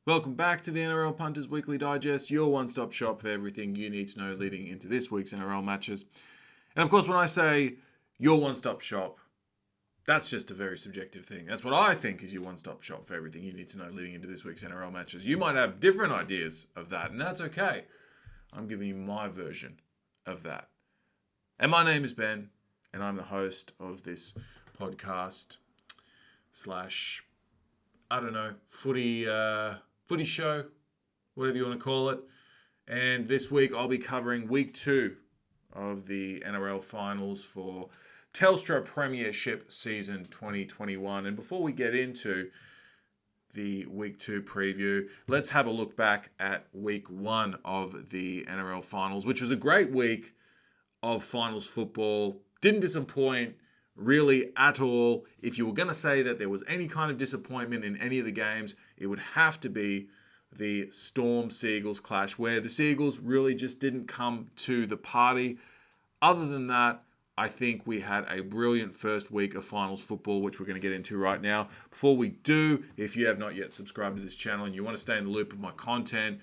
Welcome back to the NRL Punters Weekly Digest, your one-stop shop for everything you need to know leading into this week's NRL matches. And of course, when I say your one-stop shop, that's just a very subjective thing. That's what I think is your one-stop shop for everything you need to know leading into this week's NRL matches. You might have different ideas of that, and that's okay. I'm giving you my version of that. And my name is Ben, and I'm the host of this podcast slash, footy show, whatever you want to call it. And this week I'll be covering week 2 of the NRL finals for Telstra Premiership season 2021. And before we get into the week 2 preview, let's have a look back at week 1 of the NRL finals, which was a great week of finals football. Didn't disappoint really at all. If you were going to say that there was any kind of disappointment in any of the games, it would have to be the Storm-Seagulls clash, where the Seagulls really just didn't come to the party. Other than that, I think we had a brilliant first week of finals football, which we're going to get into right now. Before we do, if you have not yet subscribed to this channel and you want to stay in the loop of my content,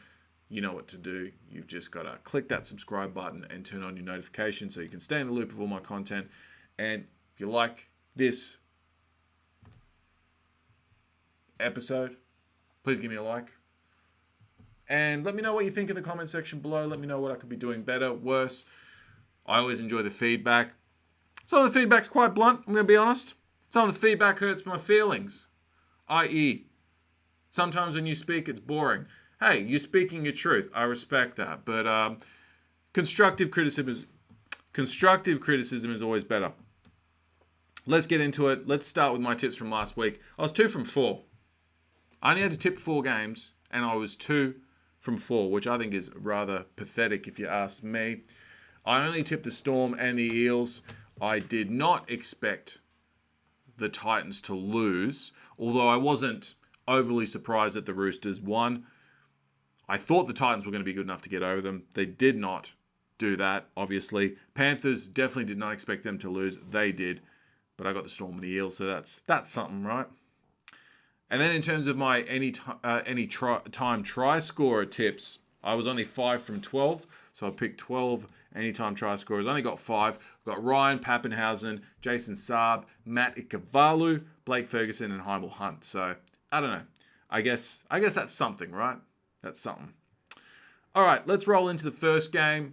you know what to do. You've just got to click that subscribe button and turn on your notifications so you can stay in the loop of all my content. And if you like this episode, please give me a like. And let me know what you think in the comment section below. Let me know what I could be doing better, worse. I always enjoy the feedback. Some of the feedback's quite blunt, I'm going to be honest. Some of the feedback hurts my feelings. I.e., sometimes when you speak, it's boring. Hey, you're speaking your truth. I respect that. But constructive criticism is always better. Let's get into it. Let's start with my tips from last week. I was 2 from 4. I only had to tip 4 games, and I was 2 from 4, which I think is rather pathetic if you ask me. I only tipped the Storm and the Eels. I did not expect the Titans to lose, although I wasn't overly surprised that the Roosters won. I thought the Titans were going to be good enough to get over them. They did not do that, obviously. Panthers definitely did not expect them to lose. They did. But I got the Storm and the Eels, so that's something, right? And then in terms of my anytime try scorer tips, I was only 5 from 12, so I picked 12 anytime try scorers. I only got 5. I've got Ryan Pappenhausen, Jason Saab, Matt Ikavalu, Blake Ferguson, and Heimel Hunt. So I don't know. I guess that's something, right? That's something. All right, let's roll into the first game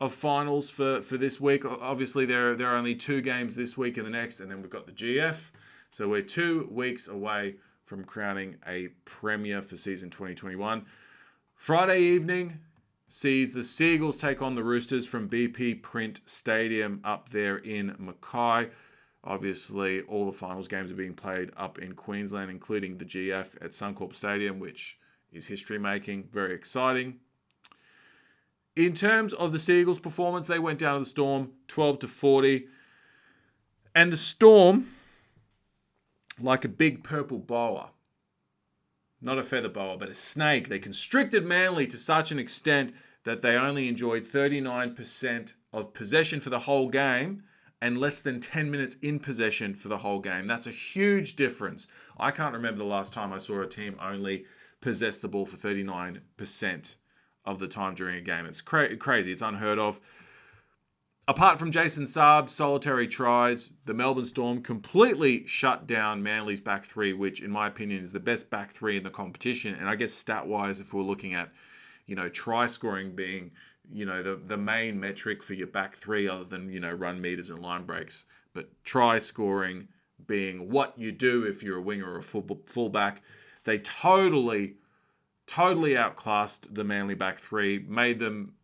of finals for this week. Obviously, there are only 2 games this week and the next, and then we've got the GF. So we're 2 weeks away from crowning a premier for season 2021. Friday evening sees the Seagulls take on the Roosters from BP Print Stadium up there in Mackay. Obviously, all the finals games are being played up in Queensland, including the GF at Suncorp Stadium, which is history-making, very exciting. In terms of the Seagulls' performance, they went down to the Storm 12-40. And the Storm, like a big purple boa, not a feather boa, but a snake, they constricted Manly to such an extent that they only enjoyed 39% of possession for the whole game and less than 10 minutes in possession for the whole game. That's a huge difference. I can't remember the last time I saw a team only possess the ball for 39% of the time during a game. It's crazy. It's unheard of. Apart from Jason Saab's solitary tries, the Melbourne Storm completely shut down Manly's back 3, which in my opinion is the best back 3 in the competition. And I guess stat-wise, if we're looking at, try scoring being, the main metric for your back 3 other than, run meters and line breaks. But try scoring being what you do if you're a winger or a fullback. They totally outclassed the Manly back 3, made them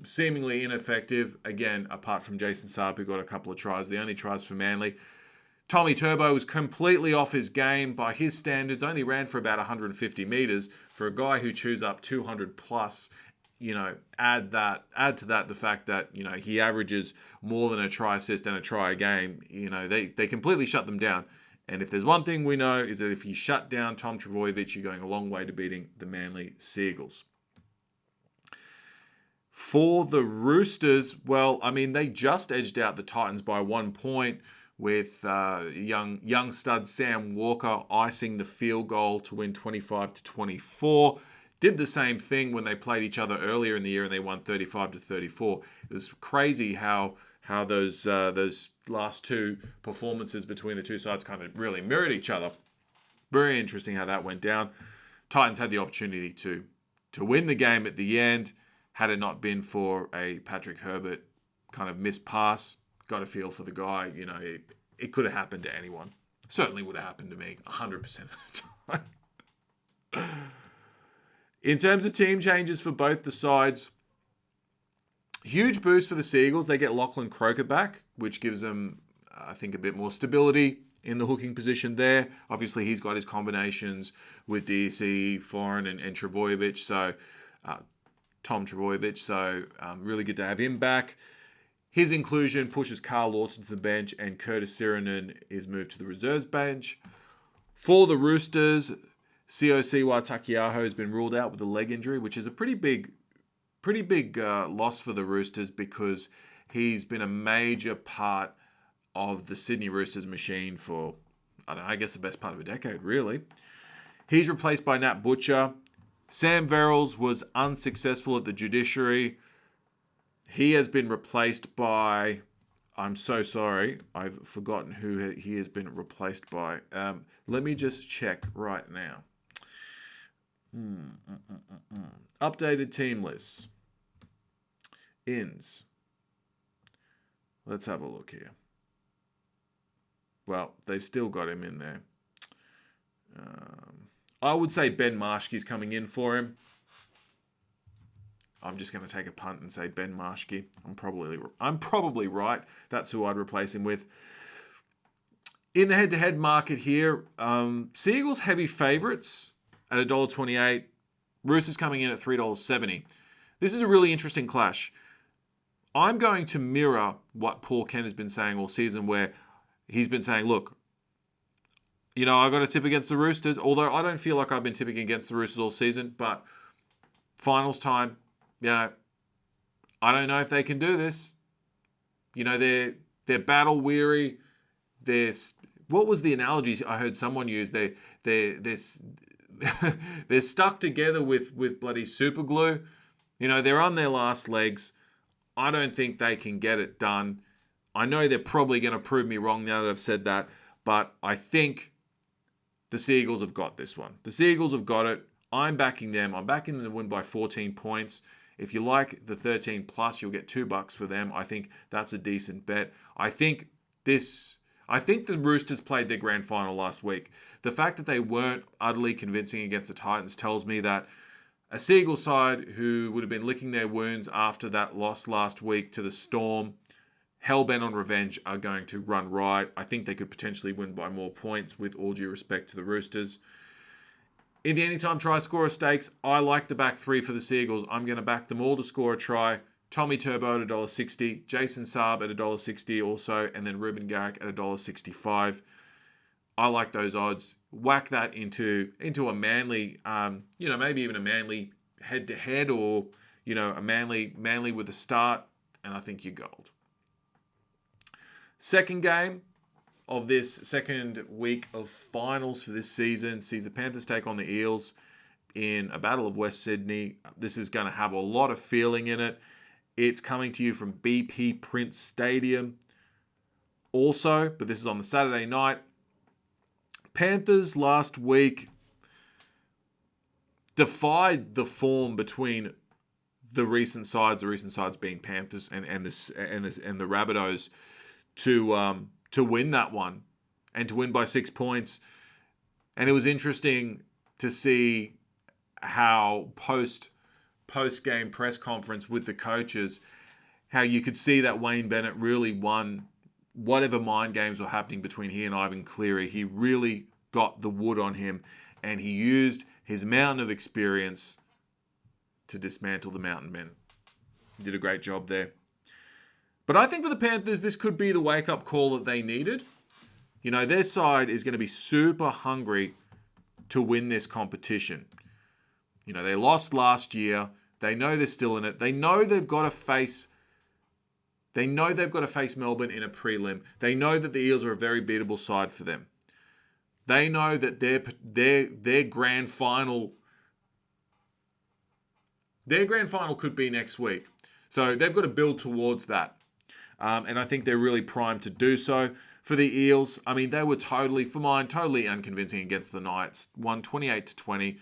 seemingly ineffective, again, apart from Jason Saab, who got a couple of tries, the only tries for Manly. Tommy Turbo was completely off his game by his standards, only ran for about 150 metres. For a guy who chews up 200 plus, add to that the fact that, he averages more than a try assist and a try a game. They completely shut them down. And if there's one thing we know is that if you shut down Tom Trbojevic, you're going a long way to beating the Manly Seagulls. For the Roosters, they just edged out the Titans by 1 point with young stud Sam Walker icing the field goal to win 25-24. Did the same thing when they played each other earlier in the year and they won 35-34. It was crazy how those last two performances between the two sides kind of really mirrored each other. Very interesting how that went down. Titans had the opportunity to win the game at the end. Had it not been for a Patrick Herbert kind of missed pass, got a feel for the guy. It could have happened to anyone. Certainly would have happened to me 100% of the time. In terms of team changes for both the sides, huge boost for the Seagulls. They get Lachlan Croker back, which gives them, I think, a bit more stability in the hooking position there. Obviously, he's got his combinations with DC, Foreign, and Trbojevic. So, Tom Trbojevic. So, really good to have him back. His inclusion pushes Carl Lawson to the bench, and Curtis Sirenen is moved to the reserves bench. For the Roosters, Siosiwa Takiaho has been ruled out with a leg injury, which is a pretty big loss for the Roosters because he's been a major part of the Sydney Roosters machine for, I guess, the best part of a decade, really. He's replaced by Nat Butcher. Sam Verrills was unsuccessful at the judiciary. He has been replaced by, I'm so sorry, I've forgotten who he has been replaced by. Let me just check right now. Updated team lists. Ins. Let's have a look here. Well, they've still got him in there. I would say Ben Marshke's coming in for him. I'm just going to take a punt and say Ben Marshke. I'm probably right. That's who I'd replace him with. In the head-to-head market here, Seagulls heavy favourites at $1.28. Roosters coming in at $3.70. This is a really interesting clash. I'm going to mirror what Paul Kent has been saying all season, where he's been saying, look, I got to tip against the Roosters, although I don't feel like I've been tipping against the Roosters all season, but finals time, I don't know if they can do this. They're battle weary. What was the analogy I heard someone use? They're stuck together with bloody super glue. They're on their last legs. I don't think they can get it done. I know they're probably going to prove me wrong now that I've said that, but I think the Seagulls have got this one. The Seagulls have got it. I'm backing them. I'm backing them to win by 14 points. If you like the 13 plus, you'll get $2 for them. I think that's a decent bet. I think the Roosters played their grand final last week. The fact that they weren't utterly convincing against the Titans tells me that a Seagulls side who would have been licking their wounds after that loss last week to the Storm, hell-bent on revenge, are going to run right. I think they could potentially win by more points, with all due respect to the Roosters. In the anytime try scorer stakes, I like the back three for the Seagulls. I'm going to back them all to score a try. Tommy Turbo at $1.60, Jason Saab at $1.60 also, and then Ruben Garrick at $1.65. I like those odds. Whack that into a Manly, maybe even a Manly head-to-head, or, a Manly with a start, and I think you're gold. Second game of this second week of finals for this season sees the Panthers take on the Eels in a Battle of West Sydney. This is going to have a lot of feeling in it. It's coming to you from BP Prince Stadium also, but this is on the Saturday night. Panthers last week defied the form between the recent sides being Panthers and the Rabbitohs, to win that one and to win by 6 points. And it was interesting to see how post-game press conference with the coaches, how you could see that Wayne Bennett really won whatever mind games were happening between he and Ivan Cleary. He really got the wood on him, and he used his mountain of experience to dismantle the Mountain Men. He did a great job there. But I think for the Panthers, this could be the wake-up call that they needed. Their side is going to be super hungry to win this competition. They lost last year. They know they're still in it. They know they've got to face They know they've got to face Melbourne in a prelim. They know that the Eels are a very beatable side for them. They know that their grand final could be next week. So they've got to build towards that. And I think they're really primed to do so. For the Eels, I mean, they were totally unconvincing against the Knights. Won 28-20.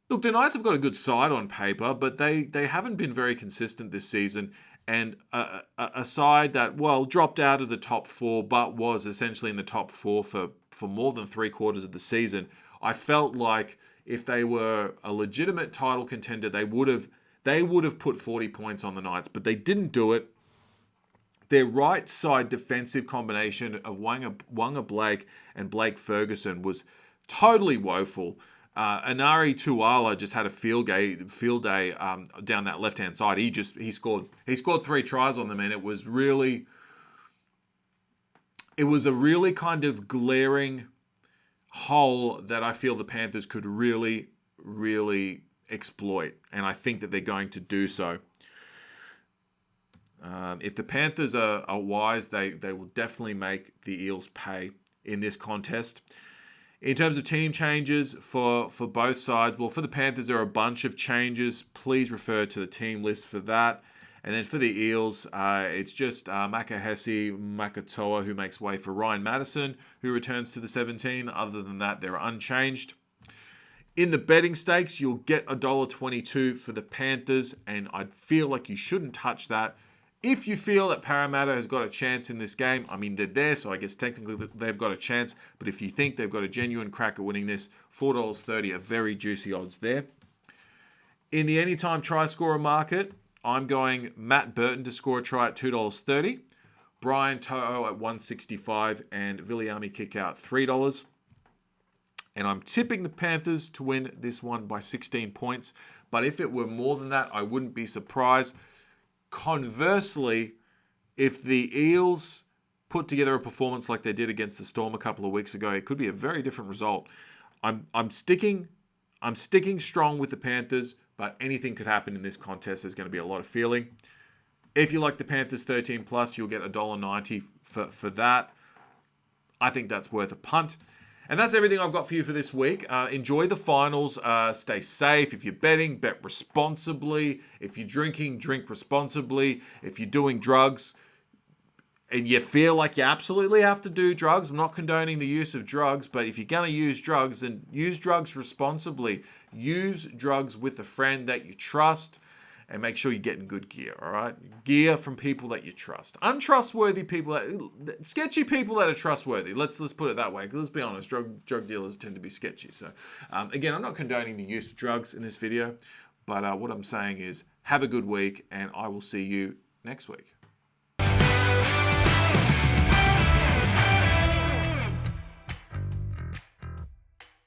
Look, the Knights have got a good side on paper, but they haven't been very consistent this season. And a side that, well, dropped out of the top four, but was essentially in the top four for more than 3/4 of the season. I felt like if they were a legitimate title contender, they would have put 40 points on the Knights, but they didn't do it. Their right side defensive combination of Wanga Blake and Blake Ferguson was totally woeful. Anari Tuala just had a field day down that left hand side. He scored 3 tries on them, and it was a really kind of glaring hole that I feel the Panthers could really, really exploit, and I think that they're going to do so. If the Panthers are wise, they will definitely make the Eels pay in this contest. In terms of team changes for both sides, well, for the Panthers, there are a bunch of changes. Please refer to the team list for that. And then for the Eels, it's just Makahesi Makatoa who makes way for Ryan Madison, who returns to the 17. Other than that, they're unchanged. In the betting stakes, you'll get $1.22 for the Panthers, and I'd feel like you shouldn't touch that. If you feel that Parramatta has got a chance in this game, I mean, they're there, so I guess technically they've got a chance. But if you think they've got a genuine crack at winning this, $4.30 are very juicy odds there. In the anytime try scorer market, I'm going Matt Burton to score a try at $2.30, Brian To'o at $1.65, and Viliami kick out $3. And I'm tipping the Panthers to win this one by 16 points. But if it were more than that, I wouldn't be surprised. Conversely, if the Eels put together a performance like they did against the Storm a couple of weeks ago, it could be a very different result. I'm sticking strong with the Panthers, but anything could happen in this contest. There's going to be a lot of feeling. If you like the Panthers 13 plus, you'll get $1.90 for that. I think that's worth a punt. And that's everything I've got for you for this week. Enjoy the finals. Stay safe. If you're betting, bet responsibly. If you're drinking, drink responsibly. If you're doing drugs and you feel like you absolutely have to do drugs, I'm not condoning the use of drugs, but if you're going to use drugs, then use drugs responsibly. Use drugs with a friend that you trust. And make sure you're getting good gear, all right? Gear from people that you trust. Untrustworthy people, sketchy people that are trustworthy. Let's put it that way. Because let's be honest, drug dealers tend to be sketchy. So, again, I'm not condoning the use of drugs in this video. But what I'm saying is have a good week, and I will see you next week.